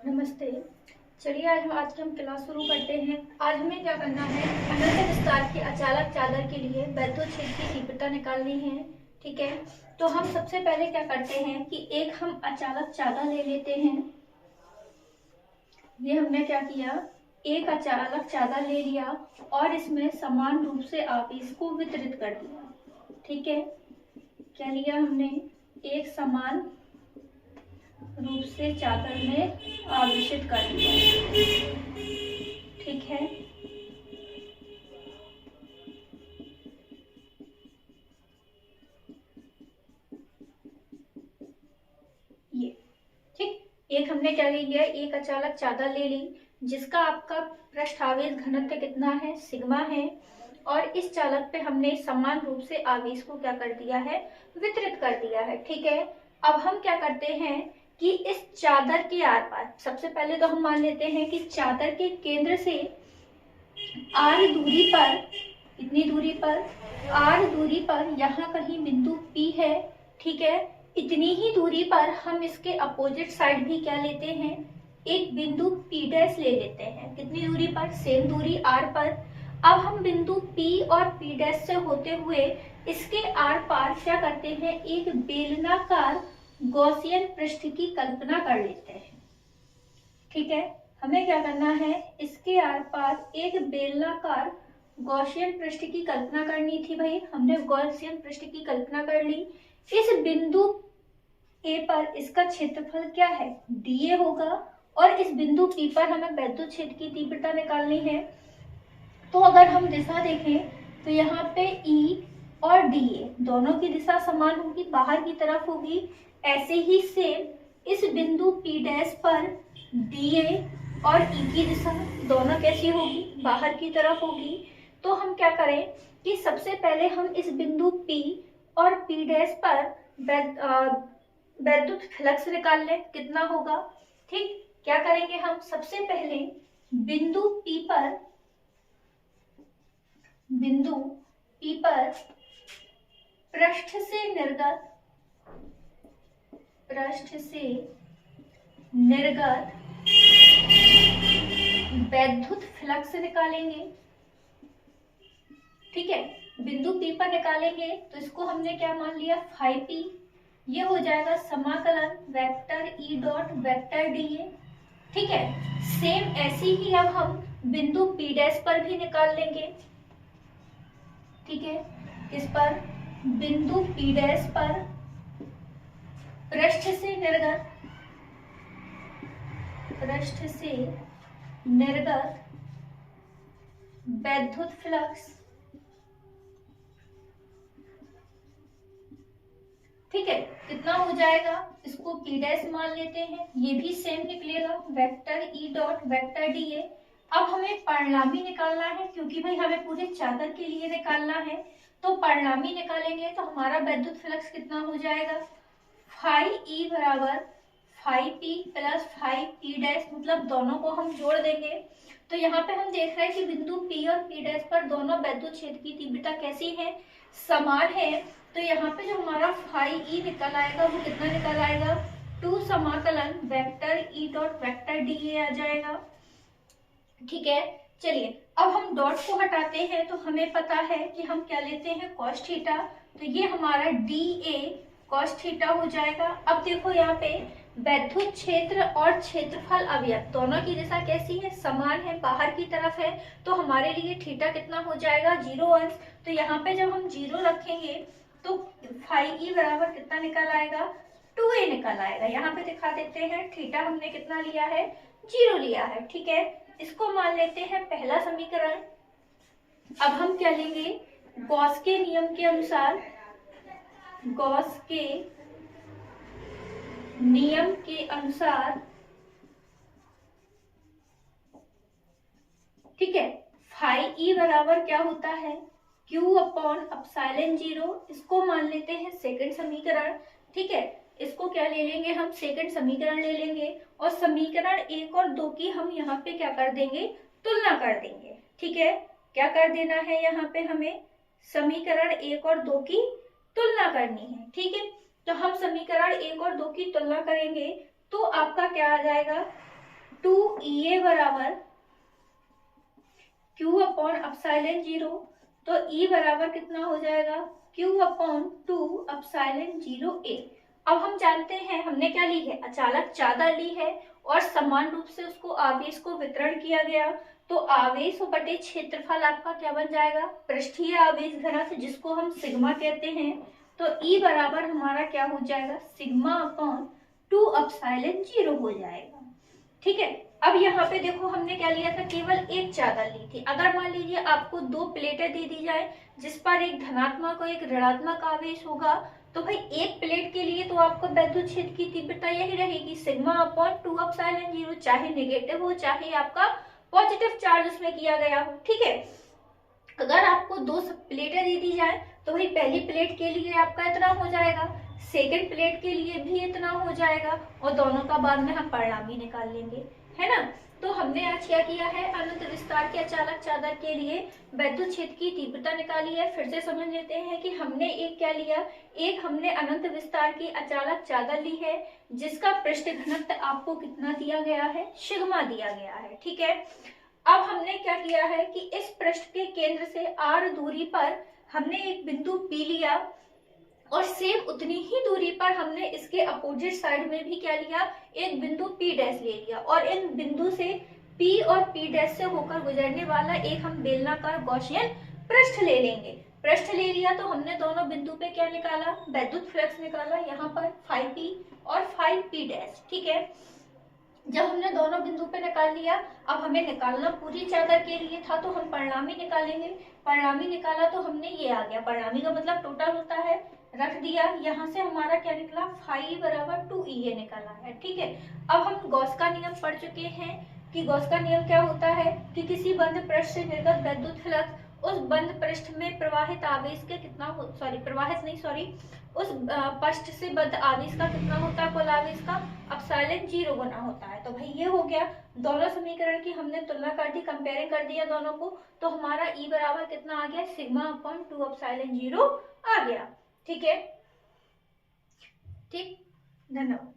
नमस्ते। चलिए आज की हम क्लास शुरू करते हैं। आज हमें क्या करना है, अनंत विस्तार की अचालक चादर के लिए वैद्युत छेद की तीव्रता निकालनी है। ठीक है, तो हम सबसे पहले क्या करते हैं कि एक हम अचालक चादर ले लेते हैं। ये हमने क्या किया, एक अचालक चादर ले लिया और इसमें समान रूप से आवेश को वितरित कर दिया। ठीक है, क्या लिया हमने, एक समान रूप से चादर में आवेशित कर दिया। ठीक है, ये ठीक, एक हमने क्या ले लिया, एक अचालक चादर ले ली जिसका आपका पृष्ठावेश घनत्व कितना है, सिग्मा है। और इस चालक पे हमने समान रूप से आवेश को क्या कर दिया है, वितरित कर दिया है। ठीक है, अब हम क्या करते हैं कि इस चादर के आर पार, सबसे पहले तो हम मान लेते हैं कि चादर के केंद्र से आर दूरी पर, कितनी दूरी पर, आर दूरी पर यहाँ कहीं बिंदु P है। ठीक है, इतनी ही दूरी पर हम इसके अपोजिट साइड भी क्या लेते हैं, एक बिंदु P डैश ले लेते हैं। कितनी दूरी पर, सेम दूरी R पर। अब हम बिंदु P और P डैश से होते हुए इसके आर पार क्या करते हैं, एक बेलनाकार गॉसियन पृष्ठ की कल्पना कर लेते हैं। ठीक है, हमें क्या करना है, इसके आर पार एक बेलनाकार गॉसियन पृष्ठ की कल्पना करनी थी। भाई हमने गॉसियन पृष्ठ की कल्पना कर ली। इस बिंदु ए पर इसका क्षेत्रफल क्या है, dA होगा और इस बिंदु P पर हमें वैद्युत क्षेत्र की तीव्रता निकालनी है। तो अगर हम दिशा देखें तो यहाँ पे E और dA दोनों की दिशा समान होगी, बाहर की तरफ होगी। ऐसे ही सेम इस बिंदु P डैश पर dA और E की दिशा दोनों कैसी होगी, बाहर की तरफ होगी। तो हम क्या करें कि सबसे पहले हम इस बिंदु P और P डैश पर वैद्युत फ्लक्स निकाल लें, कितना होगा। ठीक, क्या करेंगे हम, सबसे पहले बिंदु P पर पृष्ठ से निर्गत वैद्युत फ्लक्स निकालेंगे। ठीक है, बिंदु P पर निकालेंगे तो इसको हमने क्या मान लिया, फाई पी। ये हो जाएगा समाकलन vector E dot vector dA। ठीक है, सेम ऐसी ही अब हम बिंदु P डैश पर भी निकाल लेंगे। ठीक है, इस पर बिंदु P डैश पर पृष्ठ से निर्गत वैद्युत फ्लक्स। ठीक है, कितना हो जाएगा, इसको P डैश मान लेते हैं, ये भी सेम निकलेगा, vector E dot vector dA। अब हमें परिणामी निकालना है, क्योंकि भाई हमें पूरे चादर के लिए निकालना है। तो परिणामी निकालेंगे तो हमारा वैद्युत फ्लक्स कितना हो जाएगा, फाई E बराबर phi P plus phi P dash, मतलब दोनों को हम जोड़ देंगे। तो यहाँ पे हम देख रहे हैं कि बिंदु P और P डैश पर दोनों वैद्युत क्षेत्र की तीव्रता कैसी है, समान है। तो यहाँ पे जो हमारा फाई E निकल आएगा वो कितना निकल आएगा, 2 समाकलन vector E dot vector dA आ जाएगा। ठीक है, चलिए अब हम डॉट को हटाते हैं तो हमें पता है कि हम क्या लेते हैं, कॉस थीटा। तो ये हमारा dA कॉस थीटा हो जाएगा। अब देखो यहाँ पे वैद्युत क्षेत्र और क्षेत्रफल अवयव दोनों की दिशा कैसी है, समान है, बाहर की तरफ है। तो हमारे लिए थीटा कितना हो जाएगा, 0 अंश। तो यहाँ पे जब हम 0 रखेंगे तो फाई E बराबर कितना निकल आएगा, 2A निकल आएगा। यहाँ पे दिखा देते हैं, थीटा हमने कितना लिया है, 0 लिया है। ठीक है, इसको मान लेते हैं पहला समीकरण। अब हम क्या लेंगे, गॉस के नियम के अनुसार, ठीक है, फाई E बराबर क्या होता है, Q अपॉन एप्सिलॉन 0। इसको मान लेते हैं सेकंड समीकरण। ठीक है, इसको क्या ले लेंगे, हम सेकंड समीकरण ले लेंगे और समीकरण 1 और 2 की हम यहाँ पे क्या कर देंगे, तुलना कर देंगे। ठीक है, क्या कर देना है, यहाँ पे हमें समीकरण 1 और 2 की तुलना करनी है। ठीक है, तो हम समीकरण 1 और 2 की तुलना करेंगे तो आपका क्या आ जाएगा, 2EA बराबर Q अपॉन एप्सिलॉन 0। तो E बराबर कितना हो जाएगा, Q अपॉन 2 एप्सिलॉन 0A। अब हम जानते हैं हमने क्या ली है, अचालक चादा ली है और समान रूप से उसको आवेश को वितरण किया गया। तो आवेश बटे क्षेत्रफल आपका क्या बन जाएगा, पृष्ठीय आवेश घनत्व, जिसको हम सिग्मा कहते हैं। तो E बराबर हमारा क्या हो जाएगा, सिग्मा अपॉन 2 एप्सिलॉन 0 हो जाएगा। ठीक है, अब यहाँ पे देखो हमने क्या लिया था, केवल एक चादर ली थी। अगर मान लीजिए आपको दो प्लेटें दे दी जाए जिस पर एक धनात्मक और एक ऋणात्मक आवेश होगा, तो भाई एक प्लेट के लिए तो आपको वैद्युत क्षेत्र की तीव्रता यही रहेगी, सिग्मा अपॉन 2 एप्सिलॉन 0, चाहे नेगेटिव हो चाहे आपका पॉजिटिव चार्ज उसमें किया गया हो। ठीक है, अगर आपको दो प्लेटें दे दी जाए तो भाई पहली प्लेट के लिए आपका इतना हो जाएगा, सेकंड प्लेट के लिए भी इतना हो जाएगा, और दोनों का बाद में हम परिणाम ही निकाल लेंगे, है ना। तो हमने आज क्या किया है, अनंत विस्तार के अचालक चादर के लिए वैद्युत क्षेत्र की तीव्रता निकाली है। फिर से समझ लेते हैं कि हमने एक क्या लिया, एक हमने अनंत विस्तार की अचालक चादर ली है जिसका पृष्ठ घनत्व आपको कितना दिया गया है, सिग्मा दिया गया है। ठीक है, अब हमने क्या किया है कि इस पृष्ठ के केंद्र से r दूरी पर हमने एक बिंदु P लिया और सेम उतनी ही दूरी पर हमने इसके अपोजिट साइड में भी क्या लिया, एक बिंदु P डैश ले लिया, और इन बिंदु से P और P डैश से होकर गुजरने वाला एक हम बेलनाकार गॉसियन पृष्ठ ले लेंगे। पृष्ठ ले लिया तो हमने दोनों बिंदु पे क्या निकाला, वैद्युत फ्लक्स निकाला, यहाँ पर phi P और phi P डैश। ठीक है, जब हमने दोनों बिंदु पे निकाल लिया, अब हमें निकालना पूरी चादर के लिए था तो हम परिणामी निकालेंगे। परिणामी निकाला तो हमने ये आ गया, परिणामी का मतलब टोटल होता है, रख दिया। यहाँ से हमारा क्या निकला, फाई बराबर 2EA निकाला है। ठीक है, अब हम गॉस का नियम पढ़ चुके हैं कि गॉस का नियम क्या होता है कि किसी बंद पृष्ठ से निर्गत वैद्युत फ्लक्स उस बंद पृष्ठ में प्रवाहित आवेश के कितना उस पृष्ठ से बंद आवेश का कितना होता है, कुल आवेश का एप्सिलॉन 0 गुना होता है। तो भाई ये हो गया, दोनों समीकरण की हमने तुलना कर दी, कंपेयरिंग कर दिया दोनों को, तो हमारा E बराबर कितना आ गया, सिग्मा अपॉन 2 एप्सिलॉन 0 आ गया। ठीक है, ठीक, धन्यवाद।